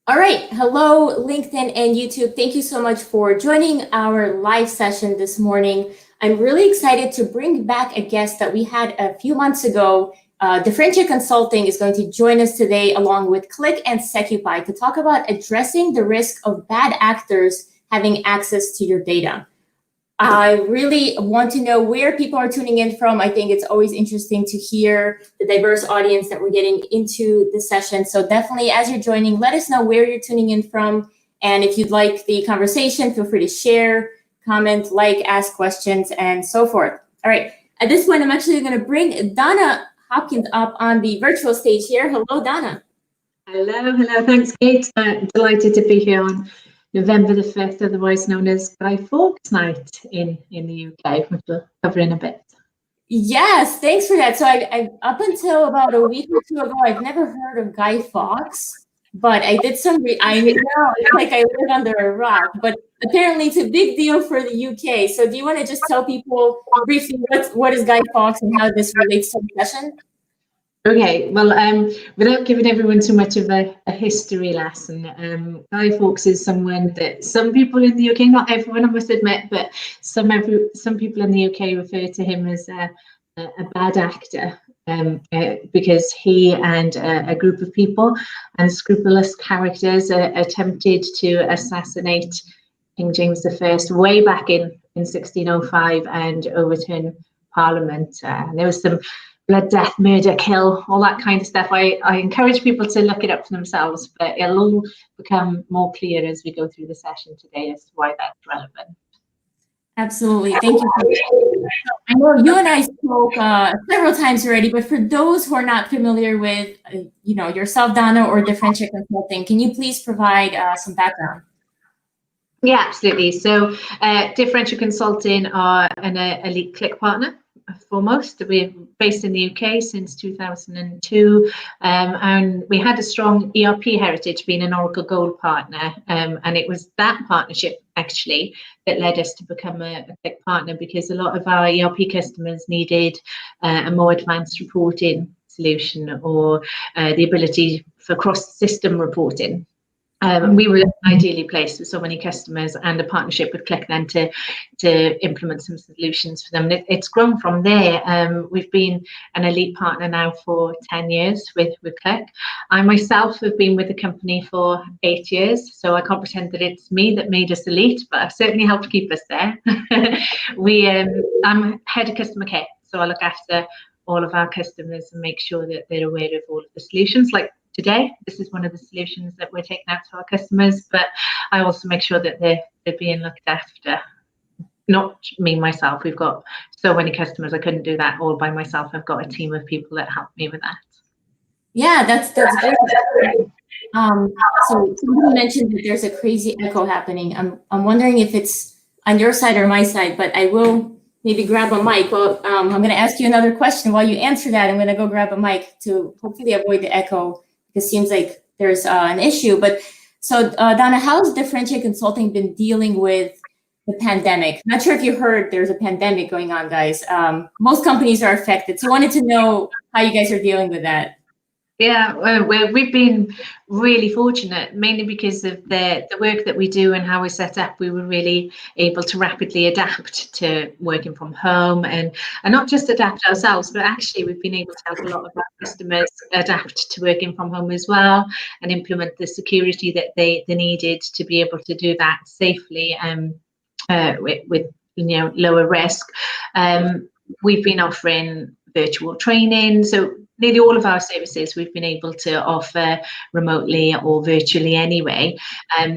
All right. Hello, LinkedIn and YouTube. Thank you so much for joining our live session this morning. I'm really excited to bring back a guest that we had a few months ago. Differentiate Consulting is going to join us today along with Qlik and Secupy to talk about addressing the risk of bad actors having access to your data. I really want to know where people are tuning in from. I think it's always interesting to hear the diverse audience that we're getting into the session. So definitely, as you're joining, let us know where you're tuning in from. And if you'd like the conversation, feel free to share, comment, like, ask questions, and so forth. All right. At this point, I'm actually going to bring Donna Hopkins up on the virtual stage here. Hello, Donna. Hello. Thanks, Kate. Delighted to be here on November the 5th, otherwise known as Guy Fawkes Night in the UK, which we'll cover in a bit. Yes, thanks for that. So I up until about a week or two ago, I've never heard of Guy Fawkes, but I did some, I know it's like I live under a rock, but apparently it's a big deal for the UK. So do you want to just tell people briefly what is Guy Fawkes and how this relates to the session? Okay, well, without giving everyone too much of a history lesson, Guy Fawkes is someone that some people in the UK, not everyone I must admit, but some people in the UK refer to him as a bad actor because he and a group of people, unscrupulous characters, attempted to assassinate King James I way back in 1605 and overturn Parliament. There was some blood, death, murder, kill, all that kind of stuff. I encourage people to look it up for themselves, but it'll all become more clear as we go through the session today as to why that's relevant. Absolutely. Thank you. I know you and I spoke several times already, but for those who are not familiar with, yourself, Donna, or Differentiate Consulting, can you please provide some background? Yeah, absolutely. So Differentiate Consulting are an elite Qlik partner. Foremost, we're based in the UK since 2002, and we had a strong ERP heritage, being an Oracle Gold partner, and it was that partnership actually that led us to become a Qlik partner, because a lot of our ERP customers needed a more advanced reporting solution or the ability for cross-system reporting. We were ideally placed with so many customers, and a partnership with Qlik then to implement some solutions for them. It's grown from there. We've been an elite partner now for 10 years with Qlik. I myself have been with the company for 8 years, so I can't pretend that it's me that made us elite, but I've certainly helped keep us there. I'm head of customer care, so I look after all of our customers and make sure that they're aware of all of the solutions. Like today, this is one of the solutions that we're taking out to our customers, but I also make sure that they're being looked after. Not me, myself. We've got so many customers, I couldn't do that all by myself. I've got a team of people that help me with that. Yeah, that's great. So somebody mentioned that there's a crazy echo happening. I'm wondering if it's on your side or my side, but I will maybe grab a mic. Well, I'm going to ask you another question. While you answer that, I'm going to go grab a mic to hopefully avoid the echo. It seems like there's an issue. But so, Donna, how has Differentiate Consulting been dealing with the pandemic? Not sure if you heard there's a pandemic going on, guys. Most companies are affected. So I wanted to know how you guys are dealing with that. Yeah, we've been really fortunate, mainly because of the work that we do and how we're set up. We were really able to rapidly adapt to working from home, and not just adapt ourselves, but actually we've been able to help a lot of our customers adapt to working from home as well, and implement the security that they needed to be able to do that safely with lower risk. We've been offering virtual training, so nearly all of our services we've been able to offer remotely or virtually anyway.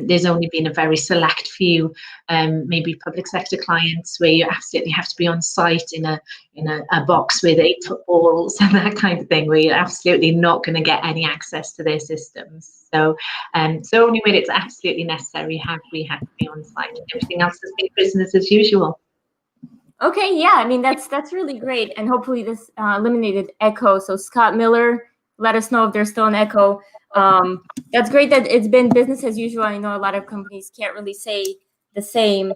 There's only been a very select few, maybe public sector clients, where you absolutely have to be on site in a box with 8 footballs and that kind of thing, where you're absolutely not going to get any access to their systems. So only when it's absolutely necessary have we had to be on site. Everything else has been business as usual. Okay, yeah, I mean, that's really great. And hopefully this eliminated echo. So Scott Miller, let us know if there's still an echo. That's great that it's been business as usual. I know a lot of companies can't really say the same.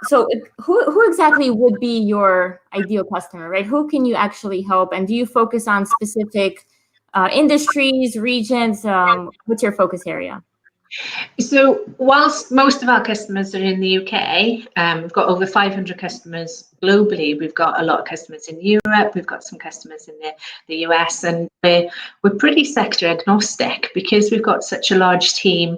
So who exactly would be your ideal customer, right? Who can you actually help? And do you focus on specific industries, regions? What's your focus area? So whilst most of our customers are in the UK, we've got over 500 customers globally. We've got a lot of customers in Europe. We've got some customers in the US, and we're pretty sector agnostic because we've got such a large team,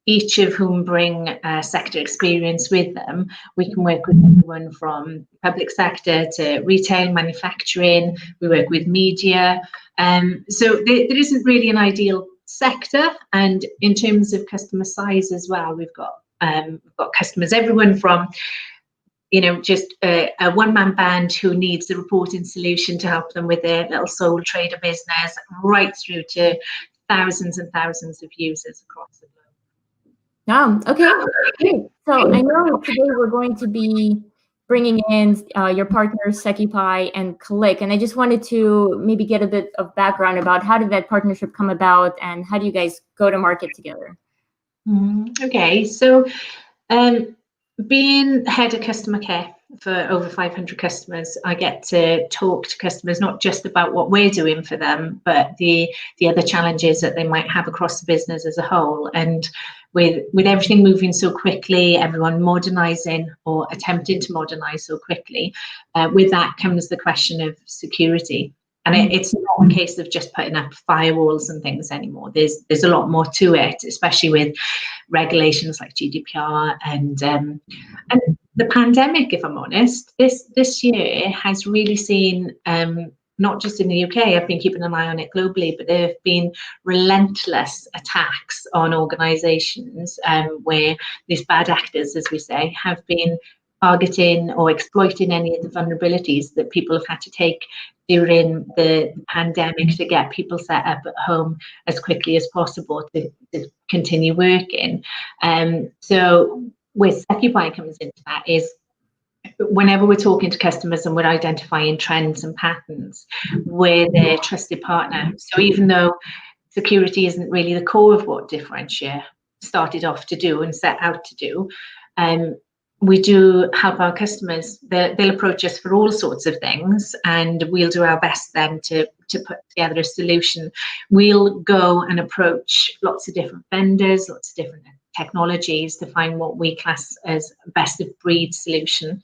each of whom bring sector experience with them. We can work with everyone from public sector to retail, manufacturing. We work with media. So there isn't really an ideal sector. And in terms of customer size as well, we've got customers, everyone from just a one-man band who needs the reporting solution to help them with their little sole trader business, right through to thousands and thousands of users across the globe. Okay, great. So I know today we're going to be bringing in your partners, Secupy and Qlik, and I just wanted to maybe get a bit of background about how did that partnership come about and how do you guys go to market together? Okay, so being head of customer care for over 500 customers, I get to talk to customers not just about what we're doing for them, but the other challenges that they might have across the business as a whole. And with everything moving so quickly, everyone modernizing or attempting to modernize so quickly, with that comes the question of security. And it's not a case of just putting up firewalls and things anymore. There's a lot more to it, especially with regulations like GDPR and the pandemic. If I'm honest, this year has really seen, not just in the UK, I've been keeping an eye on it globally, but there have been relentless attacks on organisations where these bad actors, as we say, have been targeting or exploiting any of the vulnerabilities that people have had to take during the pandemic to get people set up at home as quickly as possible to continue working. So where Secupy comes into that is whenever we're talking to customers and we're identifying trends and patterns, we're their trusted partner. So even though security isn't really the core of what Differentiate started off to do and set out to do, we do help our customers. They'll approach us for all sorts of things, and we'll do our best then to put together a solution. We'll go and approach lots of different vendors, lots of different technologies to find what we class as best of breed solution.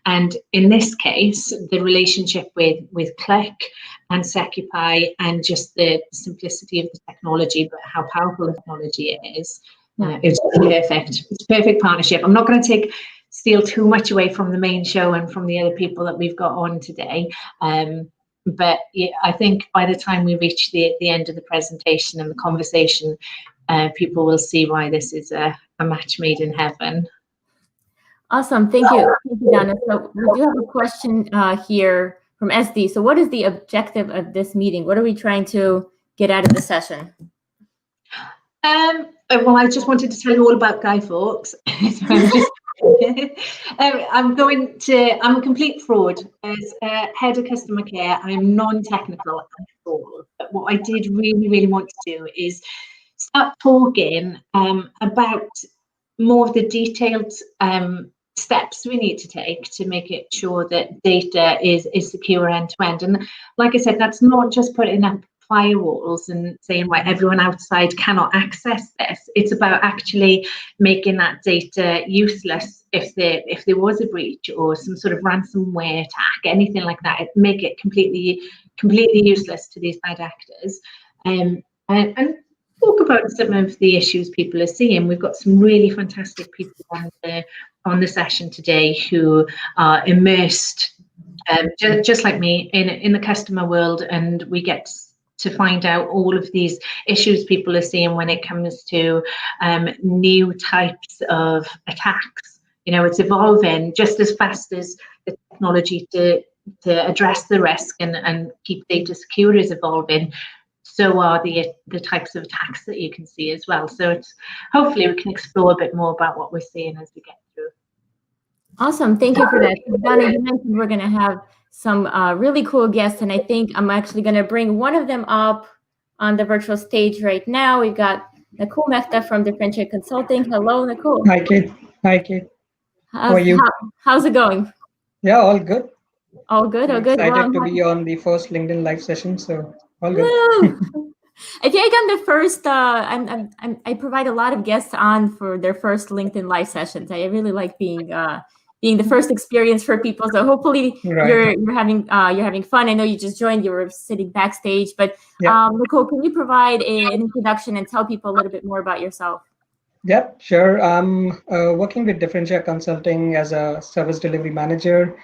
And in this case, the relationship with Qlik and Secupy and just the simplicity of the technology, but how powerful the technology is, it's perfect. It's a perfect partnership. I'm not going to steal too much away from the main show and from the other people that we've got on today. But yeah, I think by the time we reach the end of the presentation and the conversation, people will see why this is a match made in heaven. Awesome. Thank you, Donna. So we do have a question here from SD. So what is the objective of this meeting? What are we trying to get out of the session? Well, I just wanted to tell you all about Guy Fawkes. I'm a complete fraud. As head of customer care, I'm non-technical at all. But what I did really, really want to do is start talking about more of the detailed steps we need to take to make it sure that data is secure end to end. And like I said, that's not just putting up firewalls and saying, right, everyone outside cannot access this. It's about actually making that data useless if there was a breach or some sort of ransomware attack, anything like that. Make it completely useless to these bad actors. And talk about some of the issues people are seeing. We've got some really fantastic people on the session today who are immersed, just like me, in the customer world, and we get to find out all of these issues people are seeing when it comes to new types of attacks. It's evolving just as fast as the technology to address the risk and keep data secure is evolving. So are the types of attacks that you can see as well. So hopefully we can explore a bit more about what we're seeing as we get through. Awesome. Thank you for that. Donna, you mentioned we're going to have some really cool guests, and I think I'm actually going to bring one of them up on the virtual stage right now. We've got Nicole from Differentiate Consulting. Hello, Nicole. Hi, Kate. How are you? How's it going? Yeah, all good. All good. I'm excited to be on the first LinkedIn live session, so all good. I feel like I'm the first. I provide a lot of guests on for their first LinkedIn live sessions. I really like being the first experience for people. So hopefully Right. you're having fun. I know you just joined. You were sitting backstage, but Yeah. Nicole, can you provide an introduction and tell people a little bit more about yourself? Yep, sure. I'm working with Differentiate Consulting as a service delivery manager.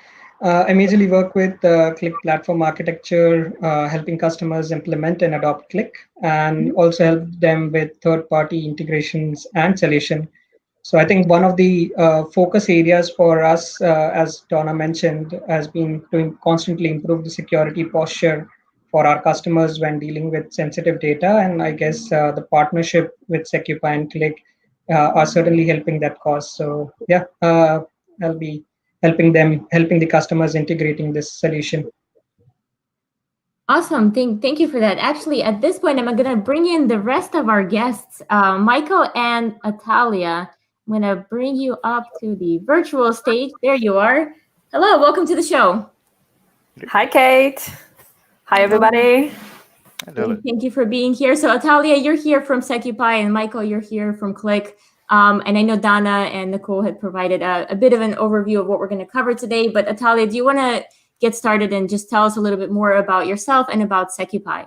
I majorly work with Qlik platform architecture, helping customers implement and adopt Qlik, and also help them with third-party integrations and solution. So I think one of the focus areas for us, as Donna mentioned, has been to constantly improve the security posture for our customers when dealing with sensitive data. And I guess the partnership with Secupy and Qlik are certainly helping that cause. So yeah, I'll be helping the customers integrating this solution. Awesome. Thank you for that. Actually, at this point, I'm going to bring in the rest of our guests, Michael and Natalia. I'm going to bring you up to the virtual stage. There you are. Hello, welcome to the show. Hi, Kate. Hi, everybody. Hello. Thank you for being here. So, Natalia, you're here from Secupy, and Michael, you're here from Qlik. And I know Donna and Nicole had provided a bit of an overview of what we're going to cover today. But Natalia, do you want to get started and just tell us a little bit more about yourself and about Secupy?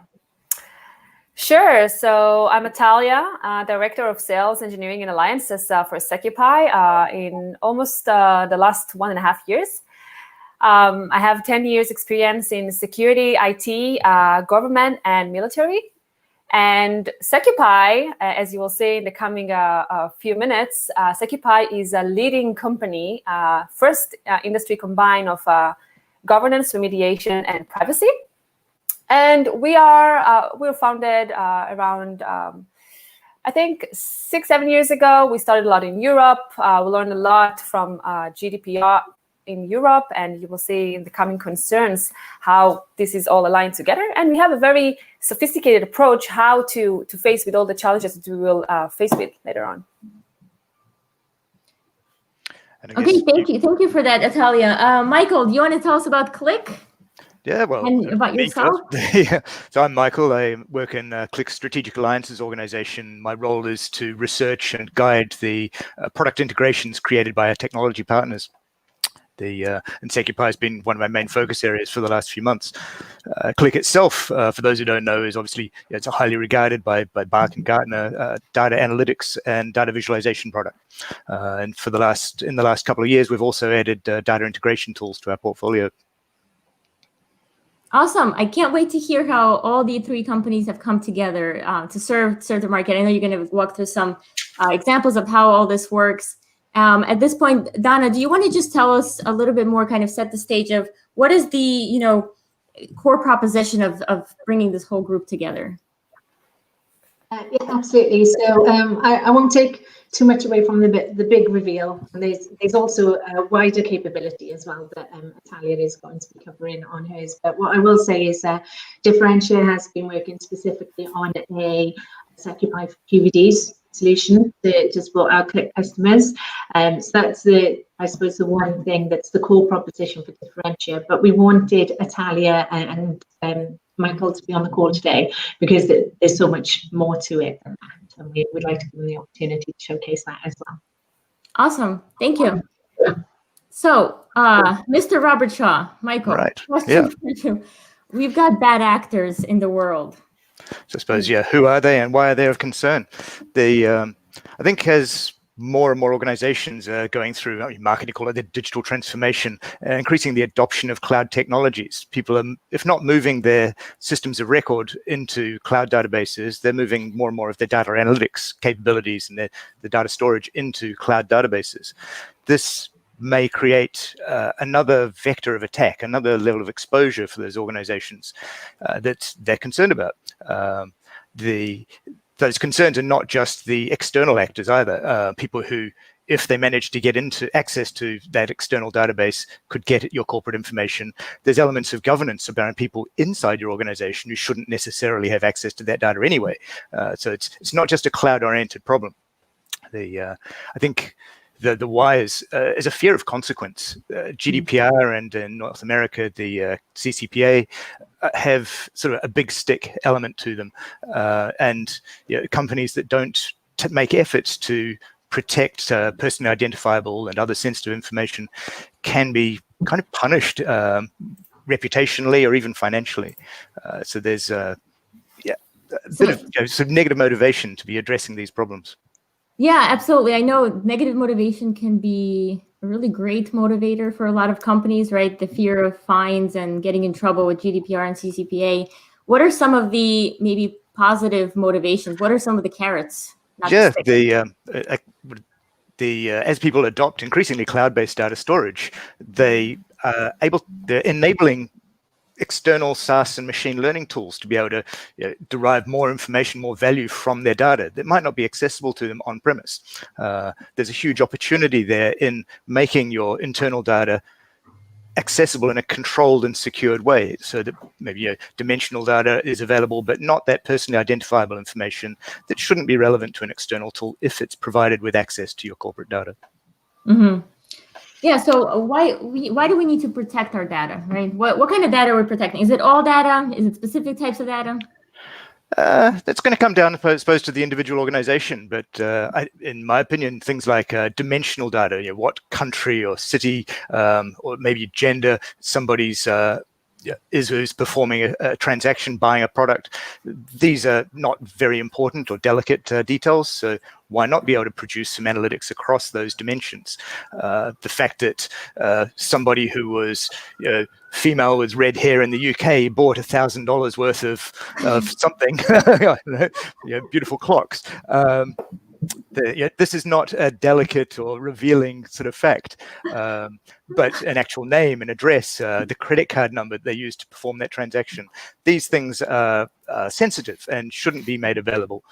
Sure. So I'm Natalia, Director of Sales, Engineering, and Alliances for Secupy in almost the last 1.5 years. I have 10 years experience in security, IT, government, and military. And Secupy, as you will see in the coming few minutes, Secupy is a leading company, first industry combine of governance, remediation, and privacy. And we're founded around, I think, 6-7 years ago. We started a lot in Europe. We learned a lot from GDPR in Europe, and you will see in the coming concerns how this is all aligned together. And we have a very sophisticated approach how to face with all the challenges that we will face with later on. Okay, thank you for that, Natalia. Michael, do you want to tell us about Qlik? Yeah, well, and about yourself? Yeah. So I'm Michael. I work in Qlik's Strategic Alliances organization. My role is to research and guide the product integrations created by our technology partners. And Secupy has been one of my main focus areas for the last few months. Qlik itself, for those who don't know, is obviously it's a highly regarded by Bark and Gartner data analytics and data visualization product. And in the last couple of years, we've also added data integration tools to our portfolio. Awesome. I can't wait to hear how all the three companies have come together to serve the market. I know you're going to walk through some examples of how all this works. At this point, Donna, do you want to just tell us a little bit more, kind of set the stage of what is the core proposition of bringing this whole group together? Yeah, absolutely. So I won't take too much away from the big reveal. And there's also a wider capability as well that Natalia is going to be covering on hers. But what I will say is Differentiate has been working specifically on a Secupy for QVDs solution to support our Qlik customers. So that's I suppose the one thing that's the core proposition for Differentiate. But we wanted Natalia and Michael to be on the call today because there's so much more to it than that, and we would like to give them the opportunity to showcase that as well. Awesome, thank you. So, Mr. Robert Shaw, Michael, right? Question for you. We've got bad actors in the world. So I suppose, who are they and why are they of concern? I think as more and more organizations are going through, you might call it the digital transformation, increasing the adoption of cloud technologies. People are, if not moving their systems of record into cloud databases, they're moving more and more of their data analytics capabilities and the data storage into cloud databases. This may create another vector of attack, another level of exposure for those organizations that they're concerned about. Those concerns are not just the external actors either. People who, if they manage to get into access to that external database, could get at your corporate information. There's elements of governance about people inside your organization who shouldn't necessarily have access to that data anyway. So it's not just a cloud-oriented problem. I think the why is a fear of consequence. GDPR and in North America, the CCPA have sort of a big stick element to them, and companies that don't make efforts to protect personally identifiable and other sensitive information can be kind of punished reputationally or even financially. So there's a bit of some negative motivation to be addressing these problems. Yeah, absolutely. I know negative motivation can be a really great motivator for a lot of companies, right? The fear of fines and getting in trouble with GDPR and CCPA. What are some of the maybe positive motivations? What are some of the carrots? Yeah, as people adopt increasingly cloud-based data storage, they're enabling external SaaS and machine learning tools to be able to derive more information, more value from their data that might not be accessible to them on premise. There's a huge opportunity there in making your internal data accessible in a controlled and secured way, so that maybe dimensional data is available, but not that personally identifiable information that shouldn't be relevant to an external tool if it's provided with access to your corporate data. Mm-hmm. Yeah, so why do we need to protect our data, right? What kind of data are we protecting? Is it all data? Is it specific types of data? That's going to come down, I suppose, to the individual organization. But in my opinion, things like dimensional data, what country or city or maybe gender somebody's who's performing a transaction, buying a product, these are not very important or delicate details. So why not be able to produce some analytics across those dimensions? The fact that somebody who was female with red hair in the UK bought $1,000 worth of something, beautiful clocks. This is not a delicate or revealing sort of fact, but an actual name and address, the credit card number they used to perform that transaction. These things are sensitive and shouldn't be made available.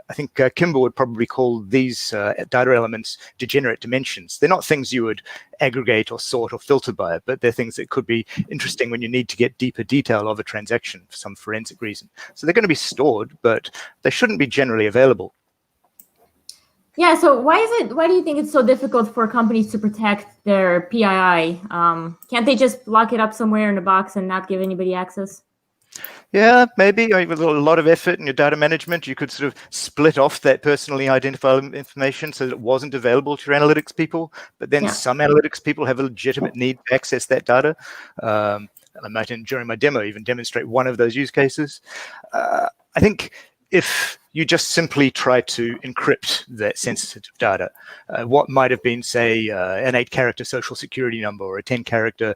I think Kimber would probably call these data elements degenerate dimensions. They're not things you would aggregate or sort or filter by, but they're things that could be interesting when you need to get deeper detail of a transaction for some forensic reason. So they're going to be stored, but they shouldn't be generally available. Yeah, so why do you think it's so difficult for companies to protect their PII? Can't they just lock it up somewhere in a box and not give anybody access? Yeah, maybe with a lot of effort in your data management, you could sort of split off that personally identifiable information so that it wasn't available to your analytics people. But then some analytics people have a legitimate need to access that data. And I might, during my demo, even demonstrate one of those use cases. I think if you just simply try to encrypt that sensitive data, what might have been, say, an 8-character social security number or a 10-character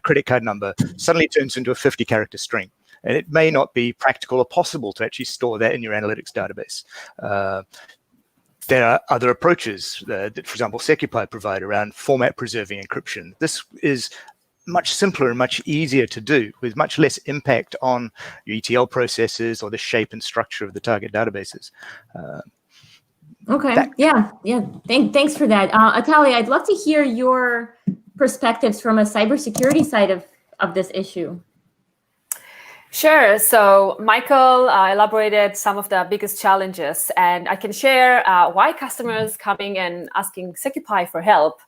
credit card number suddenly turns into a 50-character string. And it may not be practical or possible to actually store that in your analytics database. There are other approaches that, for example, Secupy provide around format preserving encryption. This is much simpler and much easier to do with much less impact on your ETL processes or the shape and structure of the target databases. Okay, thanks for that. Natalia, I'd love to hear your perspectives from a cybersecurity side of this issue. Sure. So Michael elaborated some of the biggest challenges, and I can share why customers coming and asking Secupy for help,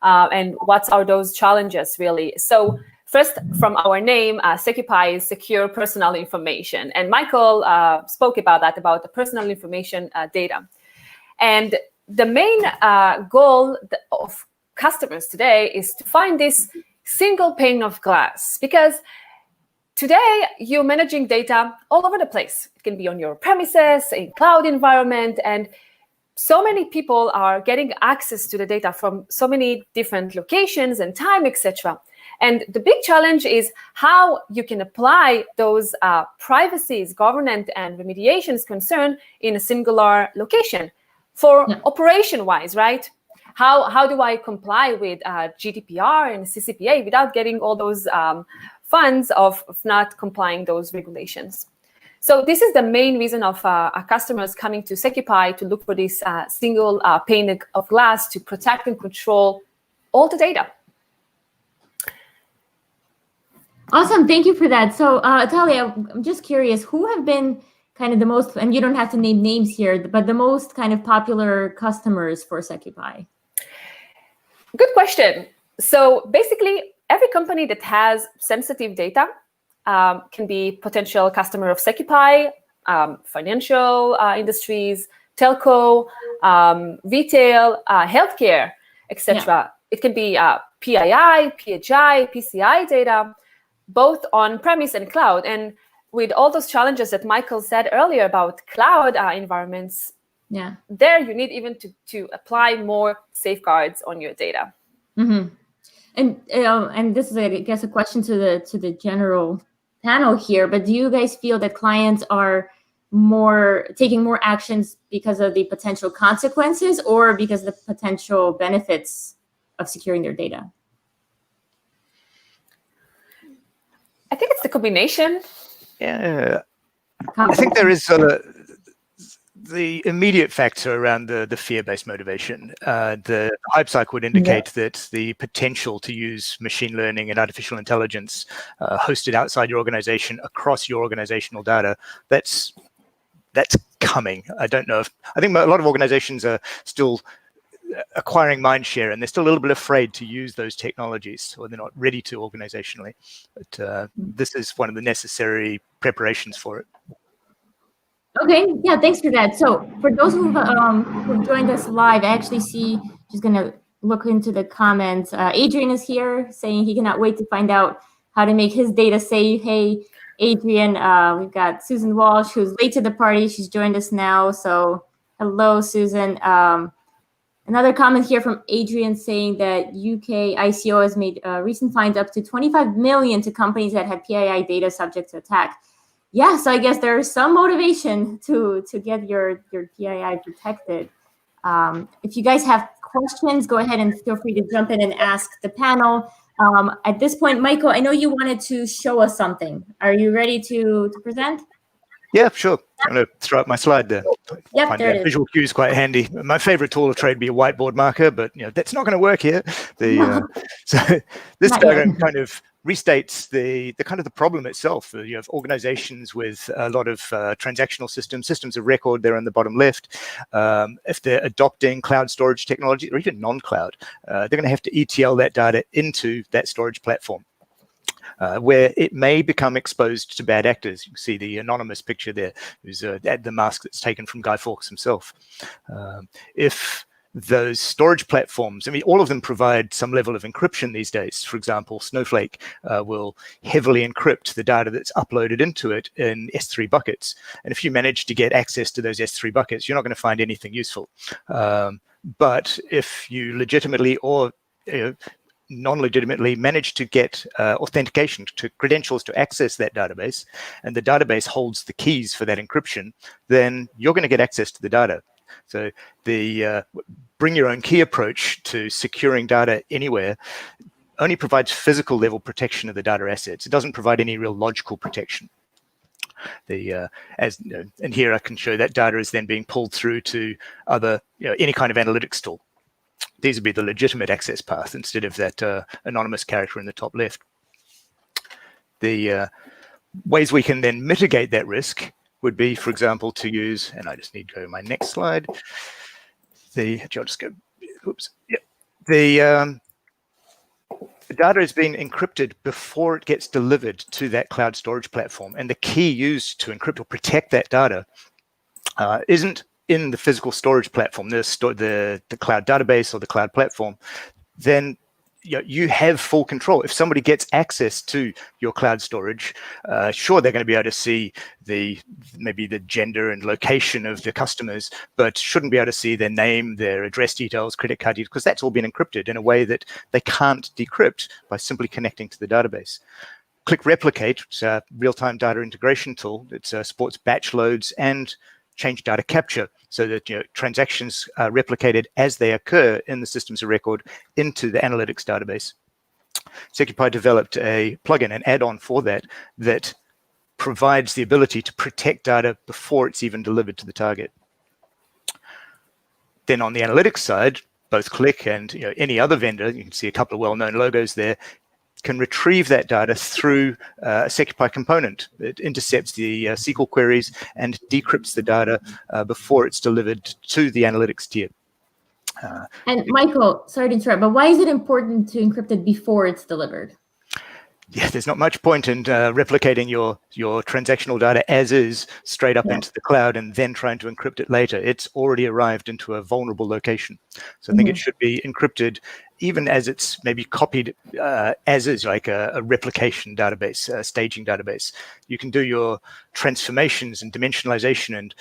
and what are those challenges really. So first, from our name, Secupy is secure personal information, and Michael spoke about that, about the personal information data. And the main goal of customers today is to find this single pane of glass, because today, you're managing data all over the place. It can be on your premises, in cloud environment, and so many people are getting access to the data from so many different locations and time, etc. And the big challenge is how you can apply those privacies, governance, and remediations concern in a singular location for operation-wise, right? How do I comply with GDPR and CCPA without getting all those funds of not complying those regulations? So this is the main reason of our customers coming to Secupy to look for this single pane of glass to protect and control all the data. Awesome, thank you for that. So Natalia, I'm just curious, who have been kind of the most, and you don't have to name names here, but the most kind of popular customers for Secupy? Good question. So basically, every company that has sensitive data can be potential customer of Secupy, financial industries, telco, retail, healthcare, etc. Yeah. It can be PII, PHI, PCI data, both on-premise and cloud. And with all those challenges that Michael said earlier about cloud environments, Yeah. there you need even to apply more safeguards on your data. Mm-hmm. And this is, I guess, a question to the general panel here. But do you guys feel that clients are taking more actions because of the potential consequences, or because of the potential benefits of securing their data? I think it's the combination. Yeah, I think there is the immediate factor around the fear-based motivation. The hype cycle would indicate that the potential to use machine learning and artificial intelligence hosted outside your organization across your organizational data, that's coming. I think a lot of organizations are still acquiring mind share, and they're still a little bit afraid to use those technologies, or they're not ready to organizationally. But this is one of the necessary preparations for it. Okay, yeah, thanks for that. So for those who've joined us live, I actually see, just gonna look into the comments. Adrian is here saying he cannot wait to find out how to make his data safe. Hey, Adrian, we've got Susan Walsh, who's late to the party. She's joined us now. So hello, Susan. Another comment here from Adrian saying that UK ICO has made recent fines up to 25 million to companies that had PII data subject to attack. Yeah, so I guess there's some motivation to get your PII protected. If you guys have questions, go ahead and feel free to jump in and ask the panel. At this point, Michael, I know you wanted to show us something. Are you ready to present? Yeah, sure. I'm going to throw up my slide there. Yep, Find there it that is. visual cue is quite handy. My favorite tool of trade would be a whiteboard marker, but that's not going to work here. So this diagram kind of restates the kind of the problem itself. You have organizations with a lot of transactional systems of record there on the bottom left. If they're adopting cloud storage technology, or even non-cloud, they're going to have to ETL that data into that storage platform. Where it may become exposed to bad actors. You can see the anonymous picture there, who's the mask that's taken from Guy Fawkes himself. If those storage platforms, I mean, all of them provide some level of encryption these days. For example, Snowflake will heavily encrypt the data that's uploaded into it in S3 buckets. And if you manage to get access to those S3 buckets, you're not going to find anything useful. But if you legitimately or non-legitimately manage to get authentication to credentials to access that database, and the database holds the keys for that encryption, then you're going to get access to the data. So the bring your own key approach to securing data anywhere only provides physical level protection of the data assets. It doesn't provide any real logical protection. And here I can show that data is then being pulled through to other, any kind of analytics tool. These would be the legitimate access path instead of that anonymous character in the top left. The ways we can then mitigate that risk would be, for example, to use, and I just need to go to my next slide. I'll just go, oops. Yep. The data is being encrypted before it gets delivered to that cloud storage platform. And the key used to encrypt or protect that data isn't in the physical storage platform, the cloud database or the cloud platform. Then you have full control. If somebody gets access to your cloud storage, sure, they're going to be able to see maybe the gender and location of the customers, but shouldn't be able to see their name, their address details, credit card details, because that's all been encrypted in a way that they can't decrypt by simply connecting to the database. Qlik Replicate, it's a real-time data integration tool that supports batch loads and change data capture, so that transactions are replicated as they occur in the systems of record into the analytics database. Secupy developed a plugin, an add-on for that provides the ability to protect data before it's even delivered to the target. Then on the analytics side, both Qlik and any other vendor, you can see a couple of well-known logos there, can retrieve that data through a Secupy component. It intercepts the SQL queries and decrypts the data before it's delivered to the analytics tier. And Michael, sorry to interrupt, but why is it important to encrypt it before it's delivered? Yeah, there's not much point in replicating your transactional data as is straight up into the cloud and then trying to encrypt it later. It's already arrived into a vulnerable location. So I think it should be encrypted even as it's maybe copied as is, like a replication database, a staging database. You can do your transformations and dimensionalization and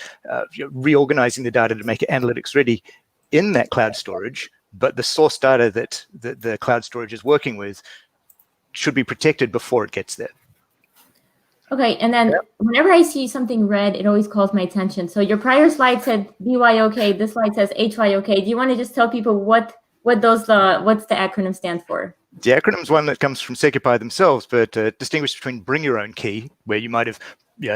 you're reorganizing the data to make it analytics ready in that cloud storage, but the source data that the cloud storage is working with should be protected before it gets there. Okay, and then whenever I see something red, it always calls my attention. So your prior slide said BYOK, this slide says HYOK. Do you want to just tell people what's the acronym stand for? The acronym is one that comes from Secupy themselves, but distinguish between bring your own key, where you might have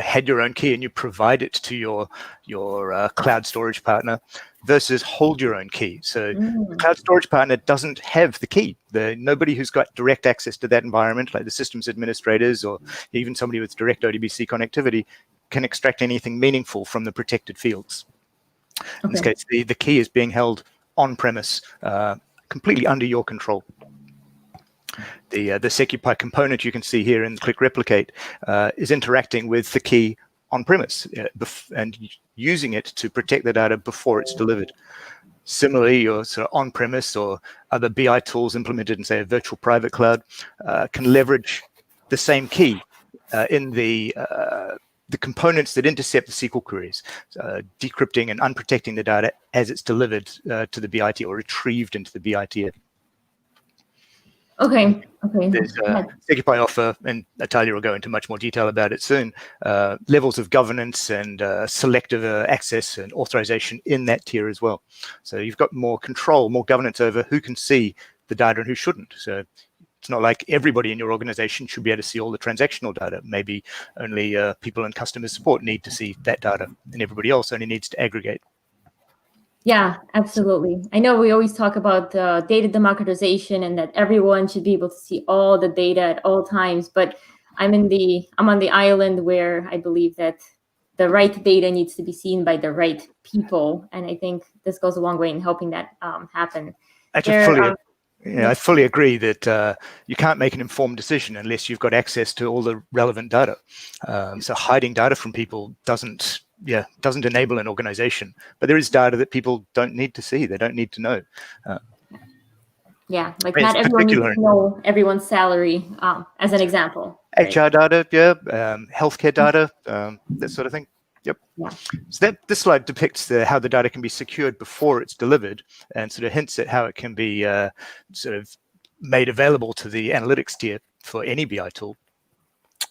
had your own key and you provide it to your cloud storage partner, versus hold your own key. So the cloud storage partner doesn't have the key. Nobody who's got direct access to that environment, like the systems administrators or even somebody with direct ODBC connectivity, can extract anything meaningful from the protected fields. In this case, the key is being held on premise, completely under your control. The Secupy component you can see here in Qlik Replicate is interacting with the key on premise and using it to protect the data before it's delivered. Similarly, your sort of on-premise or other BI tools implemented in, say, a virtual private cloud can leverage the same key in the components that intercept the SQL queries, decrypting and unprotecting the data as it's delivered to the BIT or retrieved into the BIT. Okay. There's Secupy offer, and Natalia will go into much more detail about it soon, levels of governance and selective access and authorization in that tier as well. So you've got more control, more governance over who can see the data and who shouldn't. So it's not like everybody in your organization should be able to see all the transactional data. Maybe only people in customer support need to see that data, and everybody else only needs to aggregate. Yeah, absolutely. I know we always talk about data democratization and that everyone should be able to see all the data at all times, but I'm on the island where I believe that the right data needs to be seen by the right people, and I think this goes a long way in helping that happen. I fully agree that you can't make an informed decision unless you've got access to all the relevant data. So hiding data from people doesn't enable an organization, but there is data that people don't need to see. They don't need to know. Like not everyone needs to know everyone's salary, as an example. HR data, healthcare data, that sort of thing. Yep. Yeah. So this slide depicts how the data can be secured before it's delivered, and sort of hints at how it can be sort of made available to the analytics tier for any BI tool.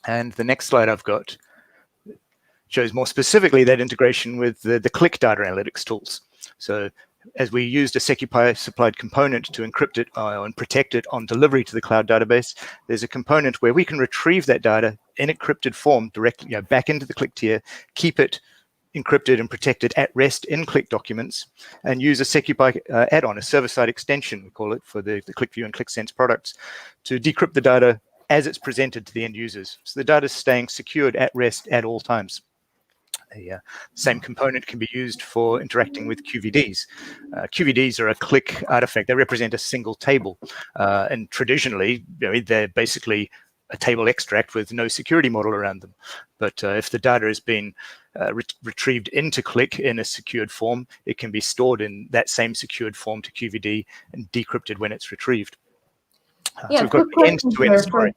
And the next slide I've got shows more specifically that integration with the Qlik data analytics tools. So as we used a Secupy supplied component to encrypt it and protect it on delivery to the cloud database, there's a component where we can retrieve that data in encrypted form directly back into the Qlik tier, keep it encrypted and protected at rest in Qlik documents, and use a Secupy add-on, a server-side extension, we call it, for the Qlik View and Qlik Sense products, to decrypt the data as it's presented to the end users. So the data is staying secured at rest at all times. The same component can be used for interacting with QVDs. QVDs are a Qlik artifact. They represent a single table. And traditionally, they're basically a table extract with no security model around them. But if the data has been retrieved into Qlik in a secured form, it can be stored in that same secured form to QVD and decrypted when it's retrieved. So we've got the end-to-end story.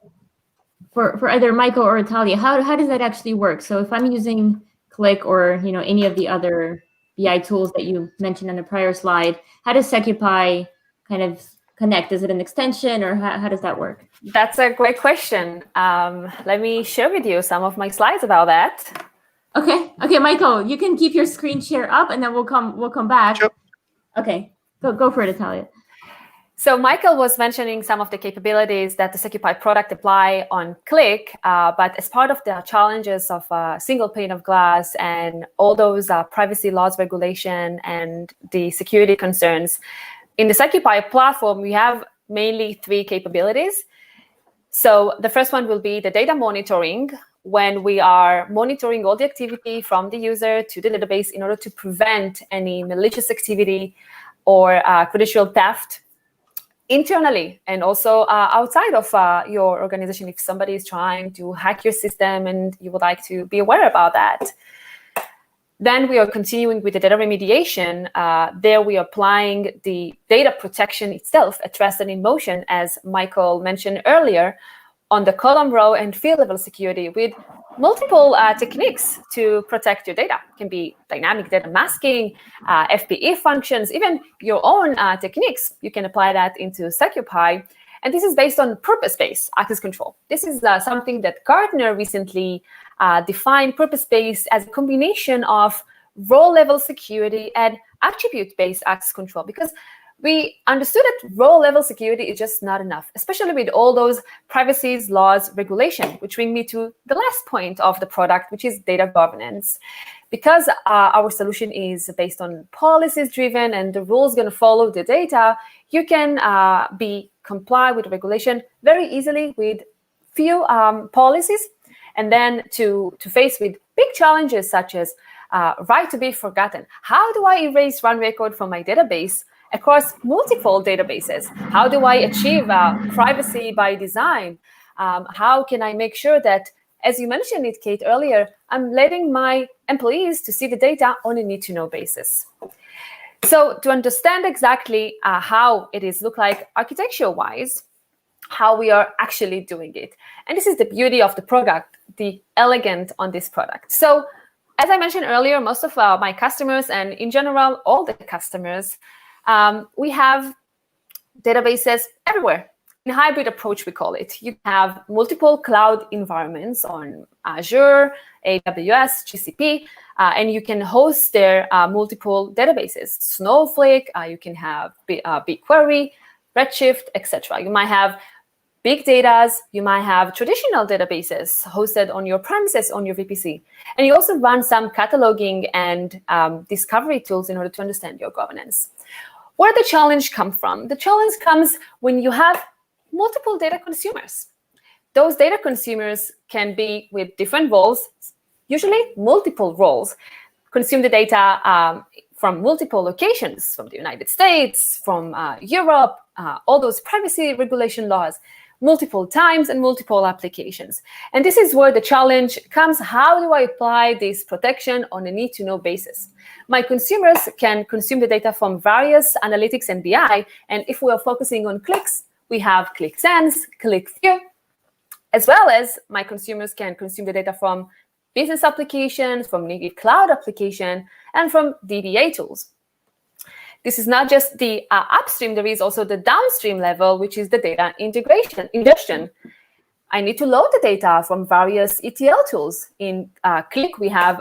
For either Michael or Natalia, how does that actually work? So if I'm using Qlik or any of the other BI tools that you mentioned on the prior slide, how does Secupy kind of connect? Is it an extension, or how does that work? That's a great question. Let me share with you some of my slides about that. Okay, Michael, you can keep your screen share up, and then we'll come back. Sure. Okay, go for it, Natalia. So Michael was mentioning some of the capabilities that the Secupy product apply on Qlik, but as part of the challenges of a single pane of glass and all those privacy laws regulation and the security concerns, in the Secupy platform, we have mainly 3 capabilities. So the first one will be the data monitoring, when we are monitoring all the activity from the user to the database in order to prevent any malicious activity or credential theft internally and also outside of your organization. If somebody is trying to hack your system and you would like to be aware about that. Then we are continuing with the data remediation. There we are applying the data protection itself, at rest and in motion, as Michael mentioned earlier, on the column, row, and field level security with multiple techniques to protect your data. It can be dynamic data masking, FPE functions, even your own techniques. You can apply that into Secupy. And this is based on purpose-based access control. This is something that Gartner recently defined purpose-based as a combination of role-level security and attribute-based access control, because we understood that role-level security is just not enough, especially with all those privacy laws, regulation, which bring me to the last point of the product, which is data governance. Because our solution is based on policies-driven and the rules going to follow the data, you can comply with regulation very easily with few policies, and then to face with big challenges such as right to be forgotten. How do I erase one record from my database across multiple databases? How do I achieve privacy by design? How can I make sure that, as you mentioned it, Kate, earlier, I'm letting my employees to see the data on a need-to-know basis? So to understand exactly how it is look like architecture-wise, how we are actually doing it. And this is the beauty of the product, the elegance on this product. So as I mentioned earlier, most of my customers, and in general, all the customers, we have databases everywhere. In hybrid approach, we call it. You have multiple cloud environments on Azure, AWS, GCP, and you can host their multiple databases. Snowflake, you can have BigQuery, Redshift, etc. You might have big data, you might have traditional databases hosted on your premises, on your VPC. And you also run some cataloging and discovery tools in order to understand your governance. Where the challenge comes from? The challenge comes when you have multiple data consumers. Those data consumers can be with different roles, usually multiple roles, consume the data from multiple locations, from the United States, from Europe, all those privacy regulation laws, multiple times and multiple applications. And this is where the challenge comes. How do I apply this protection on a need-to-know basis? My consumers can consume the data from various analytics and BI. And if we are focusing on Qliks, we have Qlik Sense, Qlik View, as well as my consumers can consume the data from business applications, from native cloud application, and from DBA tools. This is not just the upstream, there is also the downstream level, which is the data ingestion. I need to load the data from various ETL tools. In Qlik, we have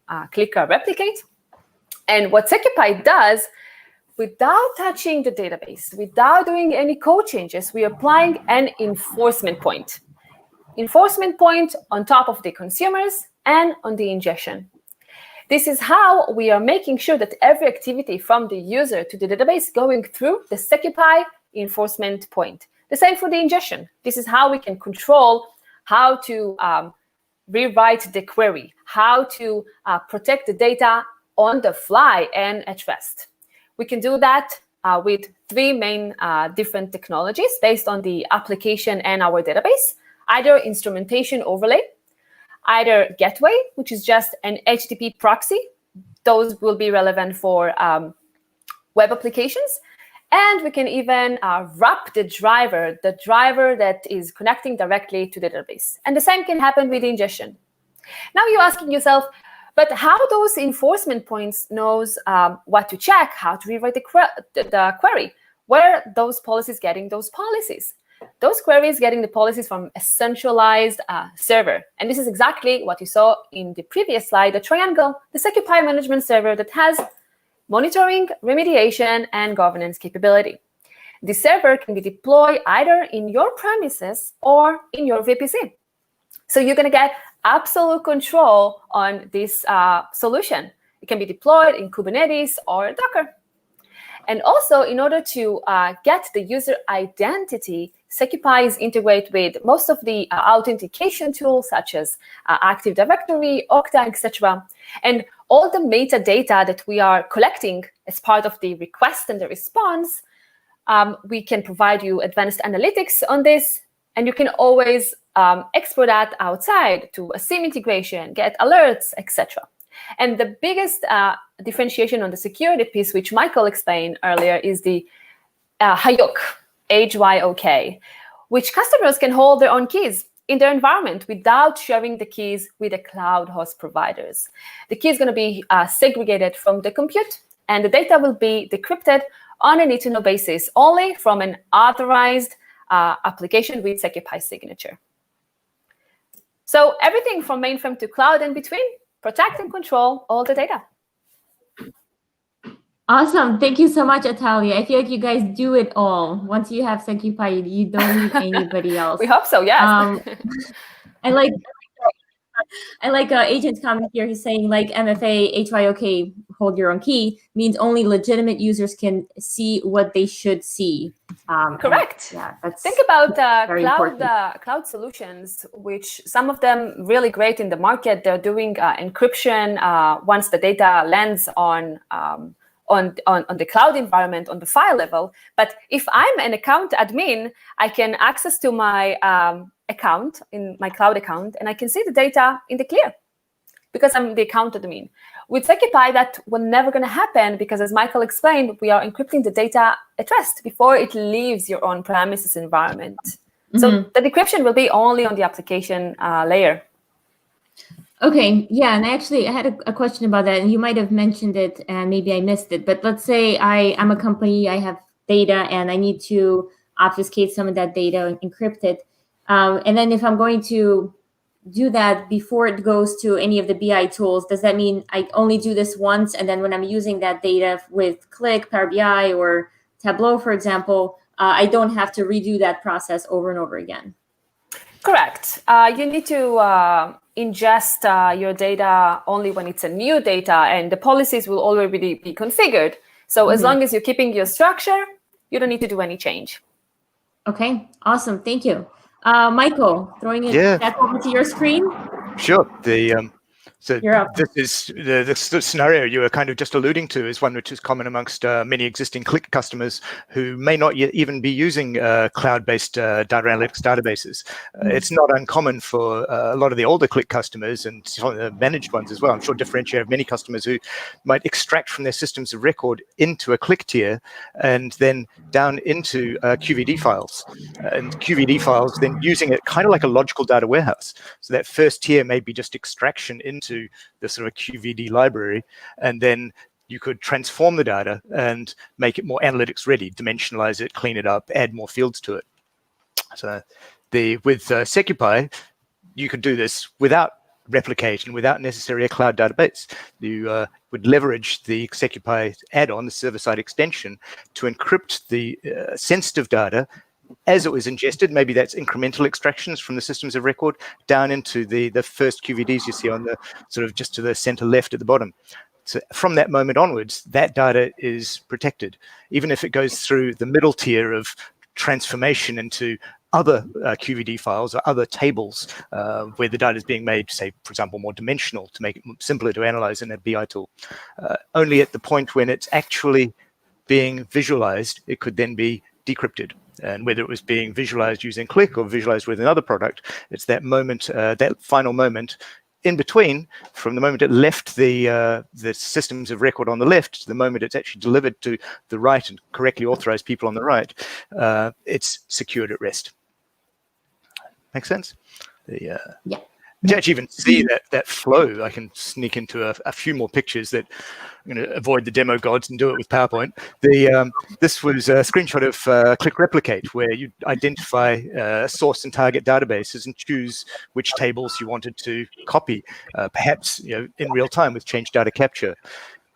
Qlik Replicate. And what Secupy does, without touching the database, without doing any code changes, we are applying an enforcement point. Enforcement point on top of the consumers and on the ingestion. This is how we are making sure that every activity from the user to the database going through the Secupy enforcement point. The same for the ingestion. This is how we can control how to rewrite the query, how to protect the data on the fly and at rest. We can do that with three main different technologies based on the application and our database, either instrumentation overlay, either gateway, which is just an HTTP proxy. Those will be relevant for web applications. And we can even wrap the driver that is connecting directly to the database. And the same can happen with ingestion. Now you're asking yourself, but how those enforcement points knows what to check, how to rewrite the query? Where are those policies getting those policies? Those queries getting the policies from a centralized server. And this is exactly what you saw in the previous slide, the triangle, the Secupy management server that has monitoring, remediation, and governance capability. The server can be deployed either in your premises or in your VPC. So you're going to get absolute control on this solution. It can be deployed in Kubernetes or Docker. And also, in order to get the user identity, Secupy is integrated with most of the authentication tools such as Active Directory, Okta, etc. And all the metadata that we are collecting as part of the request and the response, we can provide you advanced analytics on this, and you can always export that outside to a SIEM integration, get alerts, etc. And the biggest differentiation on the security piece, which Michael explained earlier, is the HYOK, HYOK, which customers can hold their own keys in their environment without sharing the keys with the cloud host providers. The key is going to be segregated from the compute, and the data will be decrypted on a need-to-know basis only from an authorized application with Secupy signature. So everything from mainframe to cloud and between, protect and control all the data. Awesome. Thank you so much, Natalia. I feel like you guys do it all. Once you have Secupy, you don't need anybody else. We hope so, yes. I like agent's comment here. He's saying like MFA, HYOK, hold your own key, means only legitimate users can see what they should see. Correct. Yeah, that's Think about cloud solutions, which some of them really great in the market. They're doing encryption once the data lands on the cloud environment, on the file level. But if I'm an account admin, I can access to my account, in my cloud account, and I can see the data in the clear because I'm the account admin. With Secupy, that will never going to happen because, as Michael explained, we are encrypting the data at rest before it leaves your on-premises environment. Mm-hmm. So the decryption will be only on the application layer. Okay, yeah, and I had a question about that, and you might have mentioned it, and maybe I missed it. But let's say I'm a company, I have data, and I need to obfuscate some of that data and encrypt it. And then if I'm going to do that before it goes to any of the BI tools, does that mean I only do this once, and then when I'm using that data with Qlik, Power BI, or Tableau, for example, I don't have to redo that process over and over again? Correct. You need to ingest your data only when it's a new data, and the policies will already be configured. So as long as you're keeping your structure, you don't need to do any change. Okay, awesome. Thank you. Michael, throwing it back over to your screen. Sure. This is the scenario you were kind of just alluding to is one which is common amongst many existing Qlik customers who may not yet even be using cloud-based data analytics databases. It's not uncommon for a lot of the older Qlik customers and some of the managed ones as well. I'm sure Differentiate have many customers who might extract from their systems of record into a Qlik tier and then down into QVD files. And QVD files, then using it kind of like a logical data warehouse. So that first tier may be just extraction into the sort of QVD library, and then you could transform the data and make it more analytics ready, dimensionalize it, clean it up, add more fields to it. So with Secupy, you could do this without replication, without necessarily a cloud database. You would leverage the Secupy add-on, the server-side extension, to encrypt the sensitive data as it was ingested. Maybe that's incremental extractions from the systems of record down into the first QVDs you see on the sort of just to the center left at the bottom. So from that moment onwards, that data is protected. Even if it goes through the middle tier of transformation into other QVD files or other tables where the data is being made, say, for example, more dimensional to make it simpler to analyze in a BI tool. Only at the point when it's actually being visualized, it could then be decrypted. And whether it was being visualized using Qlik or visualized with another product, it's that moment, that final moment in between, from the moment it left the systems of record on the left to the moment it's actually delivered to the right and correctly authorized people on the right, it's secured at rest. Make sense? Yeah. To actually even see that flow, I can sneak into a few more pictures that I'm going to avoid the demo gods and do it with PowerPoint. This was a screenshot of Qlik Replicate, where you identify source and target databases and choose which tables you wanted to copy, perhaps in real time with change data capture.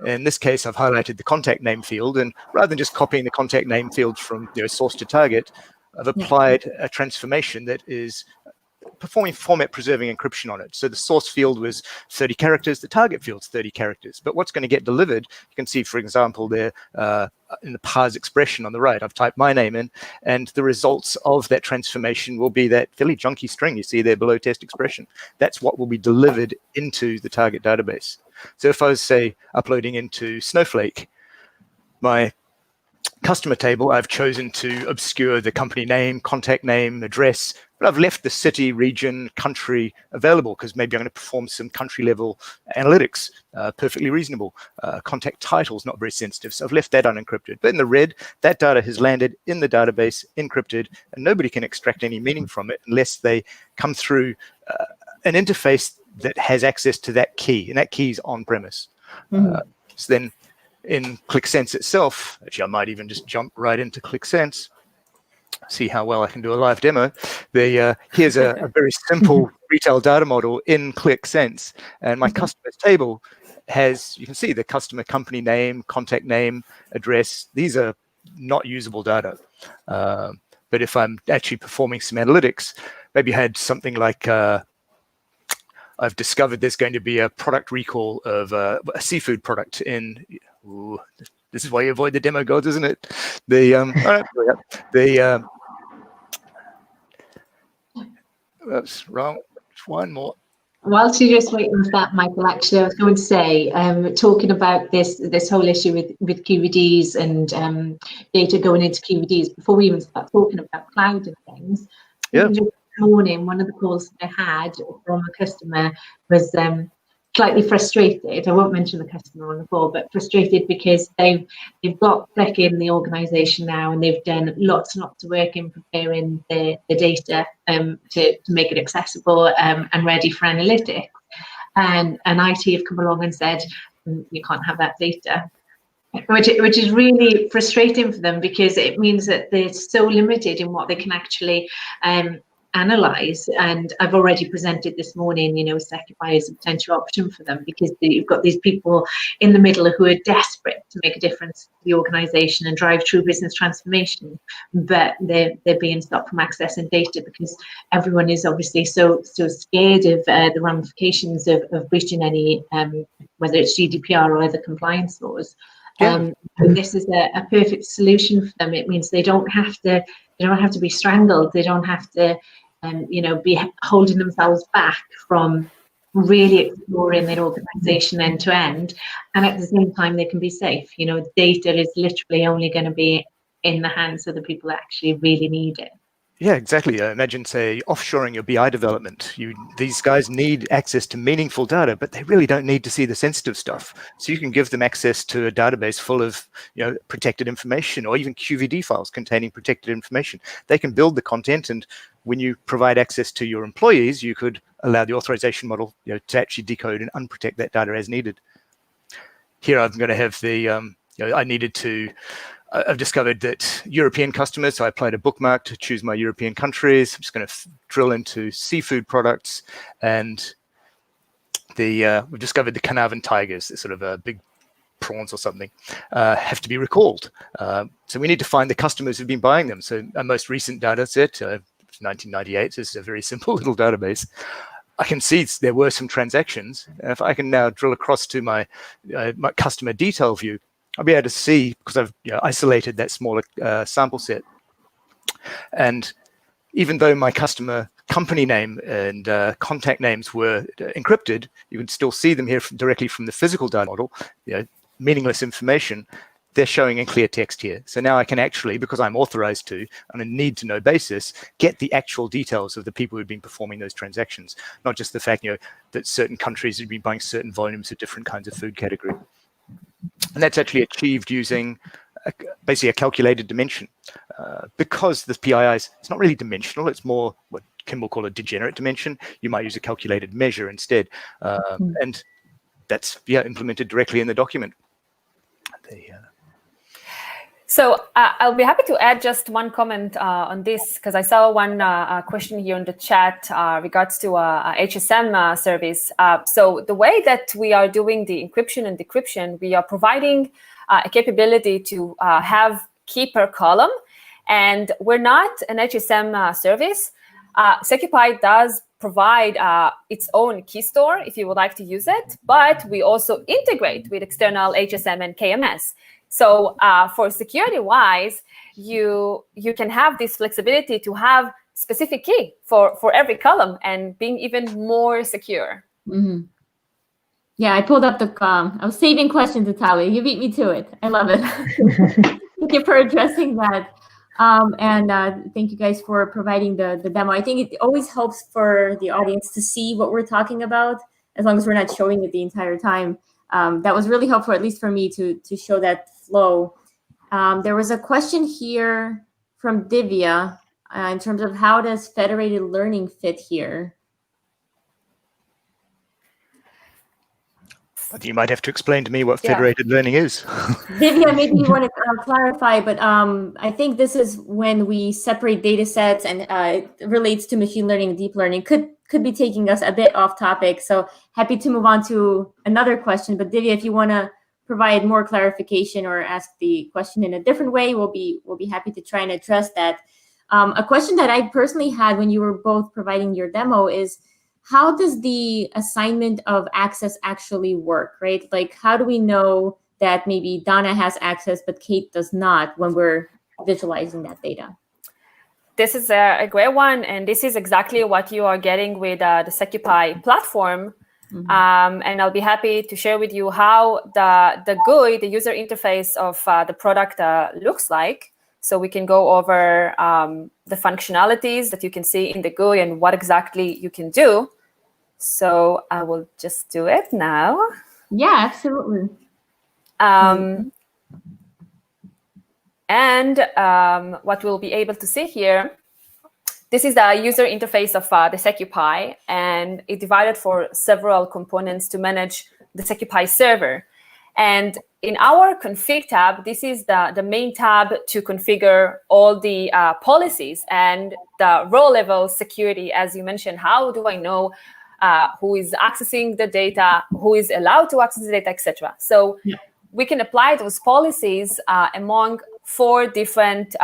In this case, I've highlighted the contact name field, and rather than just copying the contact name field from source to target, I've applied a transformation that is performing format preserving encryption on it. So the source field was 30 characters, the target field's 30 characters. But what's going to get delivered, you can see, for example, there in the parse expression on the right, I've typed my name in, and the results of that transformation will be that fairly junky string you see there below test expression. That's what will be delivered into the target database. So if I was, say, uploading into Snowflake, my customer table, I've chosen to obscure the company name, contact name, address, but I've left the city, region, country available because maybe I'm going to perform some country level analytics, perfectly reasonable. Contact titles, not very sensitive, so I've left that unencrypted. But in the red, that data has landed in the database, encrypted, and nobody can extract any meaning from it unless they come through an interface that has access to that key, and that key is on premise. So then in Qlik Sense itself, actually I might even just jump right into Qlik Sense, see how well I can do a live demo. Here's a very simple retail data model in Qlik Sense, and my customers table has, you can see the customer company name, contact name, address. These are not usable data. But if I'm actually performing some analytics, maybe I had something like I've discovered there's going to be a product recall of a seafood product in. Ooh, this is why you avoid the demo gods, isn't it? That's wrong. One more. Whilst you're just waiting for that, Michael, actually, I was going to say, talking about this whole issue with QVDs and data going into QVDs, before we even start talking about cloud and things, even just this morning, one of the calls that I had from a customer was slightly frustrated. I won't mention the customer on the call, but frustrated because they've got Qlik in the organisation now, and they've done lots and lots of work in preparing the data to make it accessible and ready for analytics. And IT have come along and said, you can't have that data, which is really frustrating for them, because it means that they're so limited in what they can actually analyze. And I've already presented this morning, Secupy is a potential option for them, because you've got these people in the middle who are desperate to make a difference to the organization and drive true business transformation, but they're being stopped from accessing data because everyone is obviously so scared of the ramifications of breaching any, whether it's GDPR or other compliance laws. And this is a perfect solution for them. It means they don't have to be strangled. They don't have to be holding themselves back from really exploring their organization end to end, and at the same time they can be safe. Data is literally only going to be in the hands of the people that actually really need it. Yeah, exactly. Imagine, say, offshoring your BI development. These guys need access to meaningful data, but they really don't need to see the sensitive stuff. So you can give them access to a database full of protected information, or even QVD files containing protected information. They can build the content, and when you provide access to your employees, you could allow the authorization model to actually decode and unprotect that data as needed. Here I'm going to have the I've discovered that European customers, so I applied a bookmark to choose my European countries. I'm just going to drill into seafood products, and we've discovered the Carnarvon tigers, sort of big prawns or something, have to be recalled. So we need to find the customers who've been buying them. So a most recent data set, 1998, so this is a very simple little database. I can see there were some transactions. And if I can now drill across to my customer detail view, I'll be able to see, because I've isolated that smaller sample set. And even though my customer company name and contact names were encrypted, you can still see them here directly from the physical data model, meaningless information. They're showing in clear text here. So now I can actually, because I'm authorized to, on a need-to-know basis, get the actual details of the people who've been performing those transactions, not just the fact that certain countries have been buying certain volumes of different kinds of food category. And that's actually achieved using basically a calculated dimension. Because the PIIs, it's not really dimensional, it's more what Kim will call a degenerate dimension. You might use a calculated measure instead. And that's implemented directly in the document. So I'll be happy to add just one comment on this, because I saw one question here in the chat regards to HSM service. So the way that we are doing the encryption and decryption, we are providing a capability to have key per column, and we're not an HSM service. Secupy does provide its own key store if you would like to use it, but we also integrate with external HSM and KMS. So for security-wise, you can have this flexibility to have specific key for every column and being even more secure. Mm-hmm. Yeah, I pulled up the, I was saving questions, Natalia. You beat me to it. I love it. Thank you for addressing that. And thank you guys for providing the demo. I think it always helps for the audience to see what we're talking about, as long as we're not showing it the entire time. That was really helpful, at least for me, to show that flow. There was a question here from Divya in terms of how does federated learning fit here? You might have to explain to me what federated learning is. Divya, maybe you want to clarify, but I think this is when we separate data sets, and it relates to machine learning and deep learning. Could be taking us a bit off topic, so happy to move on to another question. But Divya, if you want to provide more clarification or ask the question in a different way, we'll be happy to try and address that. A question that I personally had when you were both providing your demo is, how does the assignment of access actually work, right? Like, how do we know that maybe Donna has access, but Kate does not when we're visualizing that data? This is a great one. And this is exactly what you are getting with the Secupy platform. Mm-hmm. And I'll be happy to share with you how the GUI, the user interface of the product looks like. So we can go over the functionalities that you can see in the GUI and what exactly you can do. So I will just do it now. Yeah, absolutely. And what we'll be able to see here, this is the user interface of the Secupy, and it divided for several components to manage the Secupy server. And in our config tab, this is the main tab to configure all the policies and the role level security. As you mentioned, how do I know who is accessing the data, who is allowed to access the data, etc. So we can apply those policies among 4 different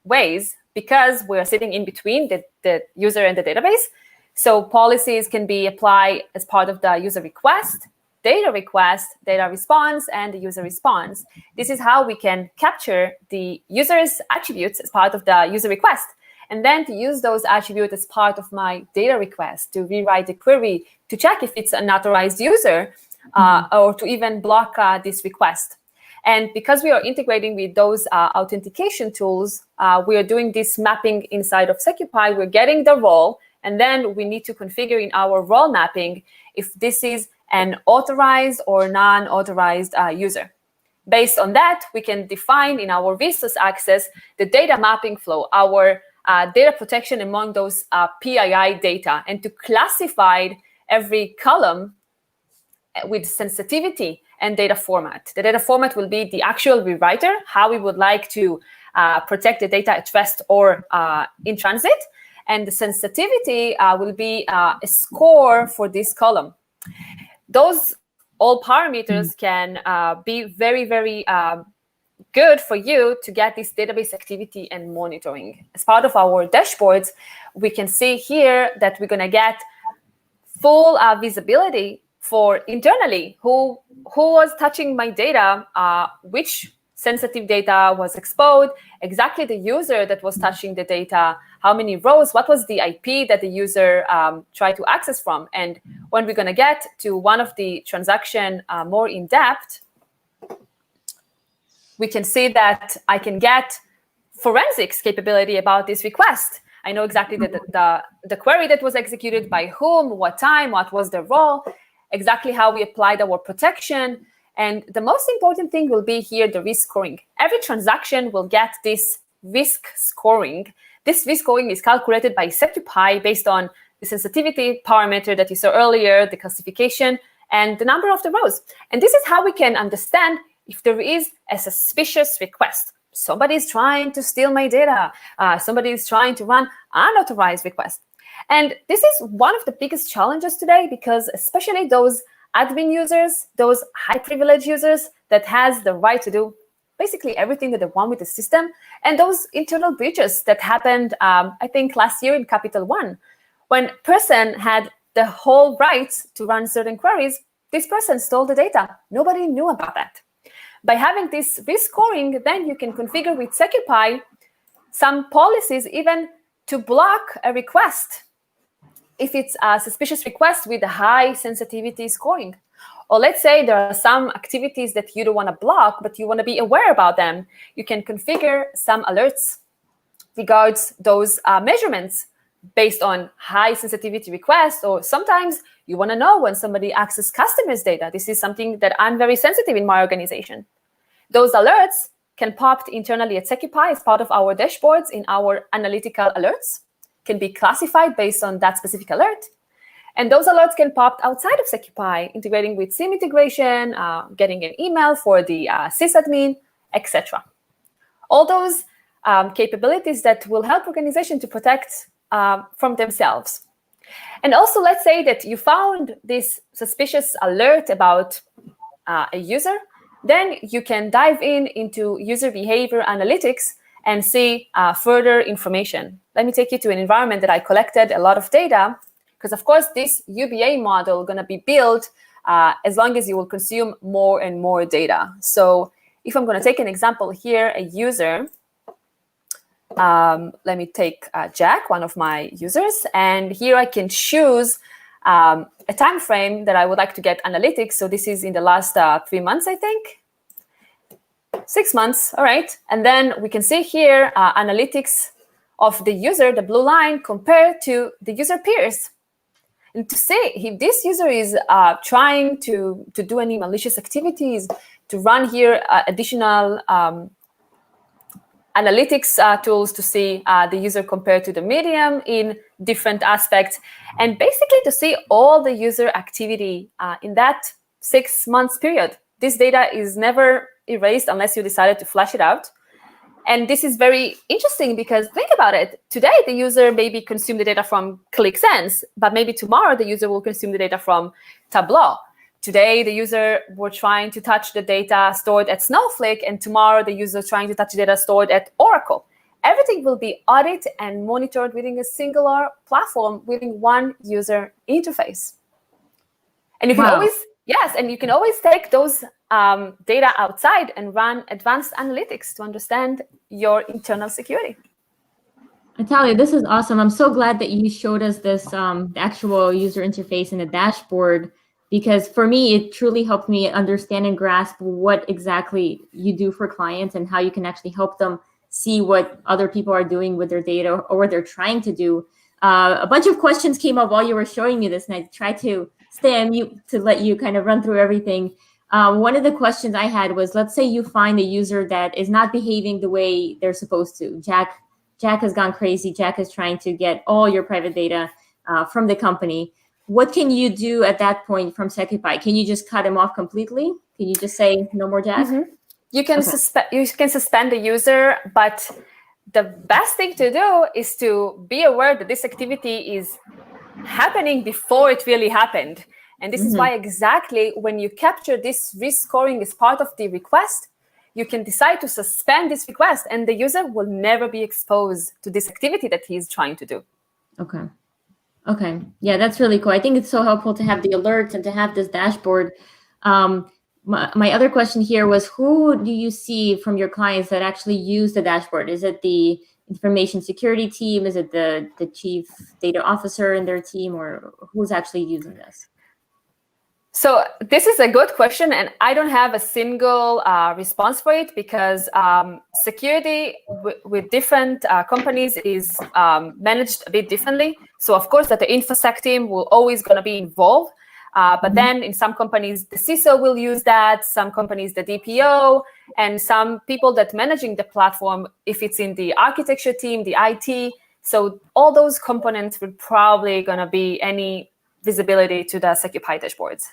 ways, because we're sitting in between the user and the database. So policies can be applied as part of the user request, data response, and the user response. This is how we can capture the user's attributes as part of the user request, and then to use those attributes as part of my data request to rewrite the query to check if it's an authorized user, or to even block this request. And because we are integrating with those authentication tools, we are doing this mapping inside of Secupy. We're getting the role, and then we need to configure in our role mapping if this is an authorized or non-authorized user. Based on that, we can define in our resource access the data mapping flow, our data protection among those PII data, and to classify every column with sensitivity and data format. The data format will be the actual rewriter, how we would like to protect the data at rest or in transit. And the sensitivity will be a score for this column. Those all parameters can be very, very good for you to get this database activity and monitoring. As part of our dashboards, we can see here that we're going to get full visibility for internally who was touching my data, which sensitive data was exposed, exactly the user that was touching the data, how many rows, what was the IP that the user tried to access from. And when we're going to get to one of the transaction more in depth, we can see that I can get forensics capability about this request. I know exactly the query that was executed by whom, what time, what was the role, exactly how we applied our protection. And the most important thing will be here, the risk scoring. Every transaction will get this risk scoring. This risk scoring is calculated by Secupy based on the sensitivity parameter that you saw earlier, the classification, and the number of the rows. And this is how we can understand if there is a suspicious request. Somebody is trying to steal my data. Somebody is trying to run unauthorized requests. And this is one of the biggest challenges today, because especially those admin users, those high privilege users that has the right to do basically everything that they want with the system, and those internal breaches that happened, I think last year in Capital One, when person had the whole rights to run certain queries, this person stole the data. Nobody knew about that. By having this risk scoring, then you can configure with Secupy some policies even to block a request if it's a suspicious request with a high sensitivity scoring. Or let's say there are some activities that you don't want to block, but you want to be aware about them. You can configure some alerts regards those measurements based on high sensitivity requests, or sometimes you want to know when somebody accesses customers' data. This is something that I'm very sensitive in my organization. Those alerts can pop internally at Secupy as part of our dashboards in our analytical alerts, can be classified based on that specific alert. And those alerts can pop outside of Secupy, integrating with SIEM integration, getting an email for the sysadmin, etc. All those capabilities that will help organizations to protect from themselves. And also, let's say that you found this suspicious alert about a user, then you can dive into user behavior analytics and see further information. Let me take you to an environment that I collected a lot of data, because of course this UBA model is going to be built as long as you will consume more and more data. So if I'm going to take an example here, a user, let me take Jack, one of my users, and here I can choose a time frame that I would like to get analytics. So this is in the last 3 months, I think. 6 months, all right. And then we can see here analytics of the user, the blue line, compared to the user peers. And to say if this user is trying to do any malicious activities, to run here additional analytics tools to see the user compared to the medium in different aspects, and basically to see all the user activity in that 6 months period. This data is never erased unless you decided to flash it out. And this is very interesting because think about it. Today, the user maybe consumed the data from Qlik, but maybe tomorrow the user will consume the data from Tableau. Today, the user were trying to touch the data stored at Snowflake, and tomorrow the user trying to touch the data stored at Oracle. Everything will be audited and monitored within a singular platform within one user interface. And you can always, and you can always take those data outside and run advanced analytics to understand your internal security. Natalia, this is awesome. I'm so glad that you showed us this actual user interface in the dashboard, because for me, it truly helped me understand and grasp what exactly you do for clients and how you can actually help them see what other people are doing with their data or what they're trying to do. A bunch of questions came up while you were showing me this, and I tried to stay on mute to let you kind of run through everything. One of the questions I had was, let's say you find a user that is not behaving the way they're supposed to. Jack has gone crazy. Jack is trying to get all your private data from the company. What can you do at that point from Secupy? Can you just cut him off completely? Can you just say no more Jack? Mm-hmm. You can suspend the user, but the best thing to do is to be aware that this activity is happening before it really happened. And this is why exactly when you capture this risk scoring as part of the request, you can decide to suspend this request and the user will never be exposed to this activity that he is trying to do. Okay. Yeah, that's really cool. I think it's so helpful to have the alerts and to have this dashboard. My other question here was, who do you see from your clients that actually use the dashboard? Is it the information security team? Is it the chief data officer in their team, or who's actually using this? So this is a good question, and I don't have a single response for it because security with different companies is managed a bit differently. So of course that the InfoSec team will always going to be involved, but then in some companies the CISO will use that, some companies the DPO, and some people that managing the platform, if it's in the architecture team, the IT. So all those components would probably going to be any visibility to the Secupy dashboards.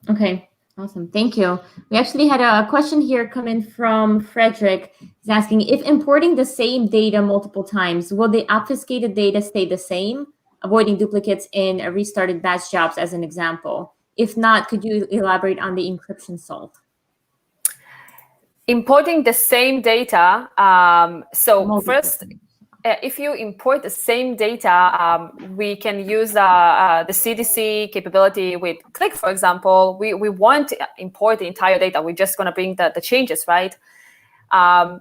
Okay, awesome. Thank you. We actually had a question here come in from Frederick. He's asking, if importing the same data multiple times, will the obfuscated data stay the same, avoiding duplicates in restarted batch jobs as an example? If not, could you elaborate on the encryption solve? Importing the same data. So first, if you import the same data, we can use the CDC capability with Qlik, for example. We won't import the entire data. We're just going to bring the changes, right?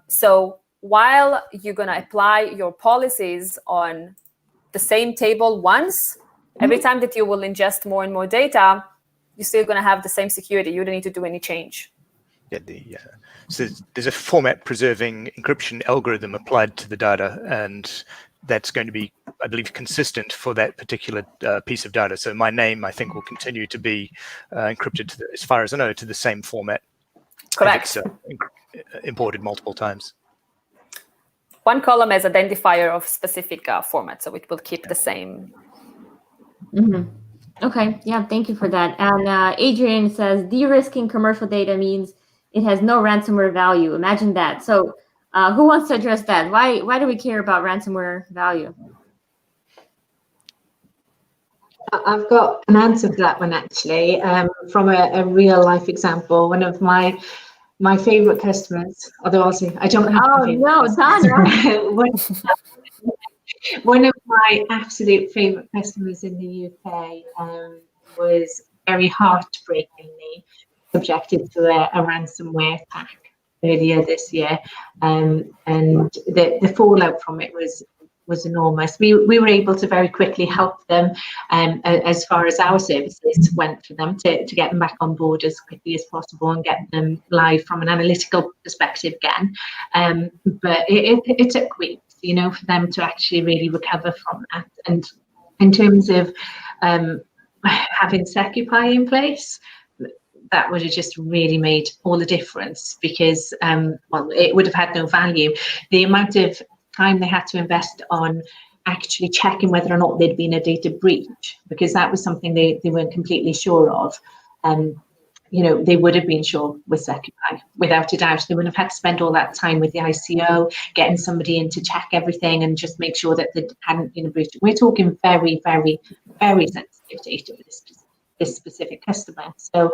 So while you're going to apply your policies on the same table once, every time that you will ingest more and more data, you're still going to have the same security. You don't need to do any change. Yeah, so there's a format preserving encryption algorithm applied to the data, and that's going to be, I believe, consistent for that particular piece of data. So my name, I think, will continue to be encrypted, to as far as I know, to the same format. Correct. If it's imported multiple times. One column as identifier of specific format, so it will keep the same. Okay, yeah, thank you for that. And Adrian says, de-risking commercial data means it has no ransomware value. Imagine that. So who wants to address that? Why do we care about ransomware value? I've got an answer for that one, actually, from a real life example. One of my favorite customers, although I'll say I don't have. Oh no, Donna. One of my absolute favorite customers in the UK was very heartbreakingly subjected to a ransomware attack earlier this year, and the fallout from it was enormous. We were able to very quickly help them as far as our services went for them to get them back on board as quickly as possible and get them live from an analytical perspective again. But it took weeks, for them to actually really recover from that. And in terms of having Secupy in place, that would have just really made all the difference, because it would have had no value. The amount of time they had to invest on actually checking whether or not there'd been a data breach, because that was something they weren't completely sure of. They would have been sure with Secupy, without a doubt. They wouldn't have had to spend all that time with the ICO, getting somebody in to check everything and just make sure that there hadn't been a breach. We're talking very, very, very sensitive data with this specific customer. So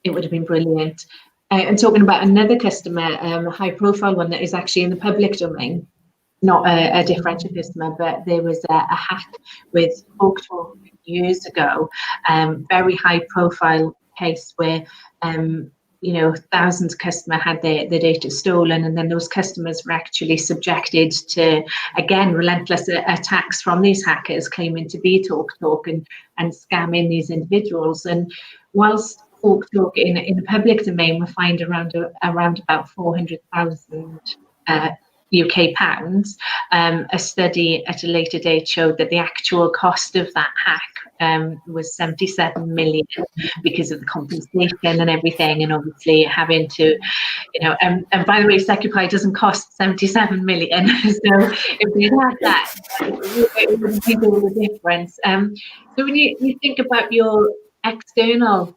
it would have been brilliant. And talking about another customer, a high profile one that is actually in the public domain, not a differential customer, but there was a hack with TalkTalk years ago, very high profile case where thousands of customers had their data stolen, and then those customers were actually subjected to, again, relentless attacks from these hackers claiming to be TalkTalk and scamming these individuals. And whilst TalkTalk in the public domain were fined around about 400,000 UK pounds, a study at a later date showed that the actual cost of that hack was 77 million, because of the compensation and everything, and obviously having to, and by the way, Secupy doesn't cost 77 million, so if we had that, it would be all the difference. So when you think about your external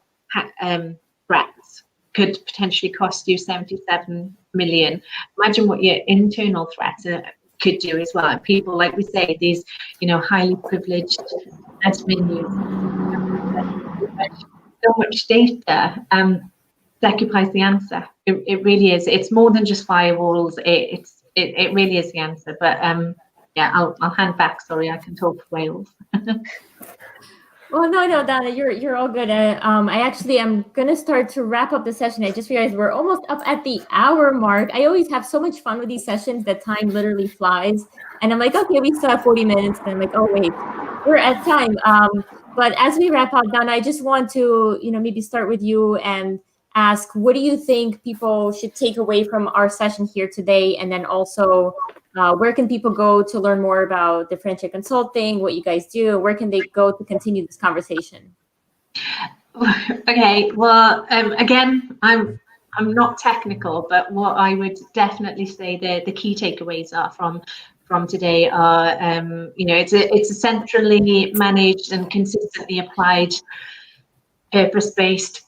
threats could potentially cost you 77 million. Imagine what your internal threats could do as well. People, like we say, these highly privileged admin users, so much data. Secupy is the answer. It really is. It's more than just firewalls. It really is the answer. But yeah, I'll hand back. Sorry, I can talk for Wales. Well, no, Donna, you're all good. I actually am gonna start to wrap up the session. I just realized we're almost up at the hour mark. I always have so much fun with these sessions that time literally flies. And I'm like, okay, we still have 40 minutes. And I'm like, oh wait, we're at time. But as we wrap up, Donna, I just want to, maybe start with you and ask, what do you think people should take away from our session here today? And then also, where can people go to learn more about differential consulting, what you guys do? Where can they go to continue this conversation? Okay, well, again, I'm not technical, but what I would definitely say the key takeaways are from today are, it's a centrally managed and consistently applied, purpose-based,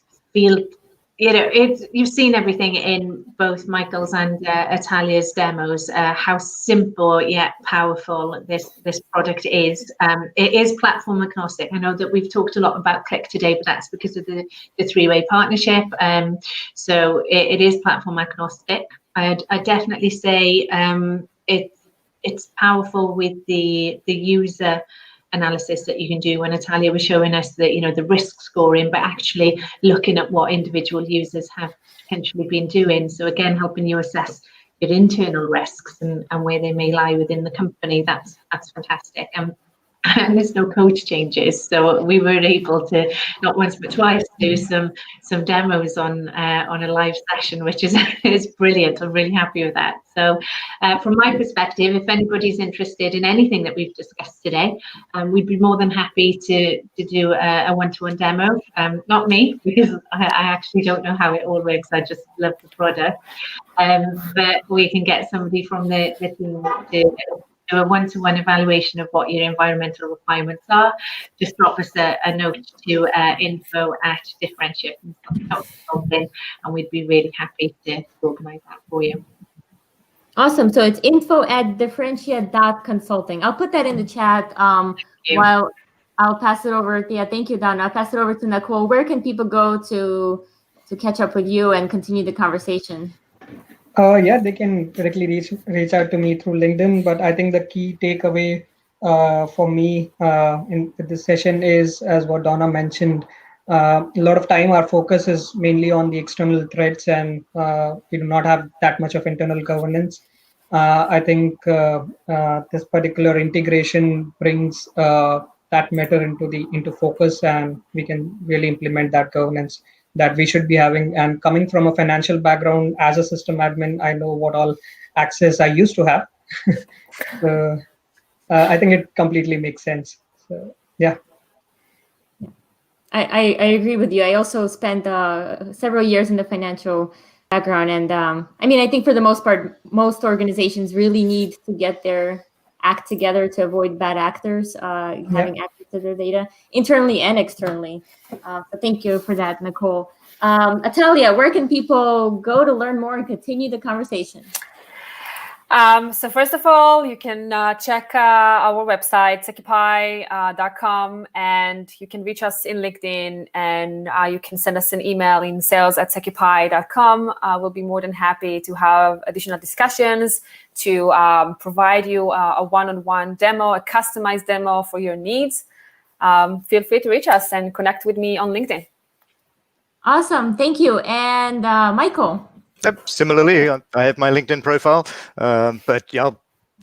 you've seen everything in both Michael's and Natalia's demos, how simple yet powerful this product is. It is platform agnostic. I know that we've talked a lot about Qlik today, but that's because of the three-way partnership. So it is platform agnostic. I'd definitely say it's powerful with the user analysis that you can do, when Natalia was showing us that, the risk scoring, but actually looking at what individual users have potentially been doing. So again, helping you assess your internal risks and where they may lie within the company. That's fantastic. And there's no coach changes, so we were able to not once but twice do some demos on a live session, which is brilliant. I'm really happy with that. So from my perspective, if anybody's interested in anything that we've discussed today, we'd be more than happy to do a one-to-one demo. Not me, because I actually don't know how it all works. I just love the product, but we can get somebody from the team to do a one-to-one evaluation of what your environmental requirements are. Just drop us a note to info@differentiate.consulting, and we'd be really happy to organise that for you. Awesome. So it's info@differentiate.consulting. I'll put that in the chat while I'll pass it over. Yeah, thank you, Donna. I'll pass it over to Nicole. Where can people go to catch up with you and continue the conversation? Yeah, they can directly reach out to me through LinkedIn. But I think the key takeaway for me in this session is, as what Donna mentioned, a lot of time our focus is mainly on the external threats, and we do not have that much of internal governance. I think this particular integration brings that matter into focus, and we can really implement that governance that we should be having. And coming from a financial background as a system admin, I know what all access I used to have. So I think it completely makes sense. So yeah. I agree with you. I also spent several years in the financial background, and I mean, I think for the most part, most organizations really need to get their act together to avoid bad actors having access to their data internally and externally. So thank you for that, Nicole. Natalia, where can people go to learn more and continue the conversation? So first of all, you can check our website, secupy.com, and you can reach us in LinkedIn, and you can send us an email in sales@secupy.com. We'll be more than happy to have additional discussions, to provide you a one-on-one demo, a customized demo for your needs. Feel free to reach us and connect with me on LinkedIn. Awesome. Thank you. And Michael? Similarly, I have my LinkedIn profile, but yeah,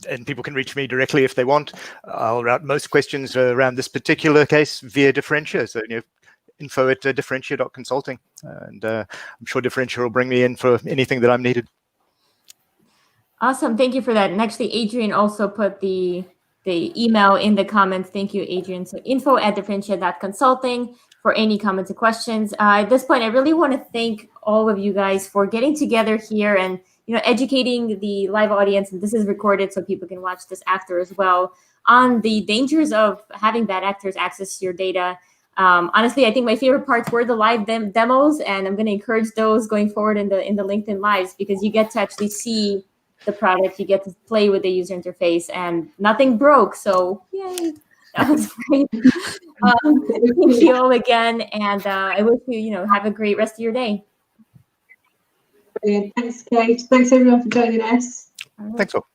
and people can reach me directly if they want. I'll route most questions around this particular case via Differentia. So, info@differentia.consulting, and I'm sure Differentia will bring me in for anything that I'm needed. Awesome. Thank you for that. And actually, Adrian also put the email in the comments. Thank you, Adrian. So info@differentia.consulting for any comments or questions. At this point, I really want to thank all of you guys for getting together here and educating the live audience. And this is recorded so people can watch this after as well, on the dangers of having bad actors access your data. Honestly, I think my favorite parts were the live demos, and I'm going to encourage those going forward in the LinkedIn Lives, because you get to actually see the product, you get to play with the user interface, and nothing broke. So yay, that was great. Thank you all again, and I wish you have a great rest of your day. Brilliant. Thanks, Kate. Thanks everyone for joining us. Thanks all.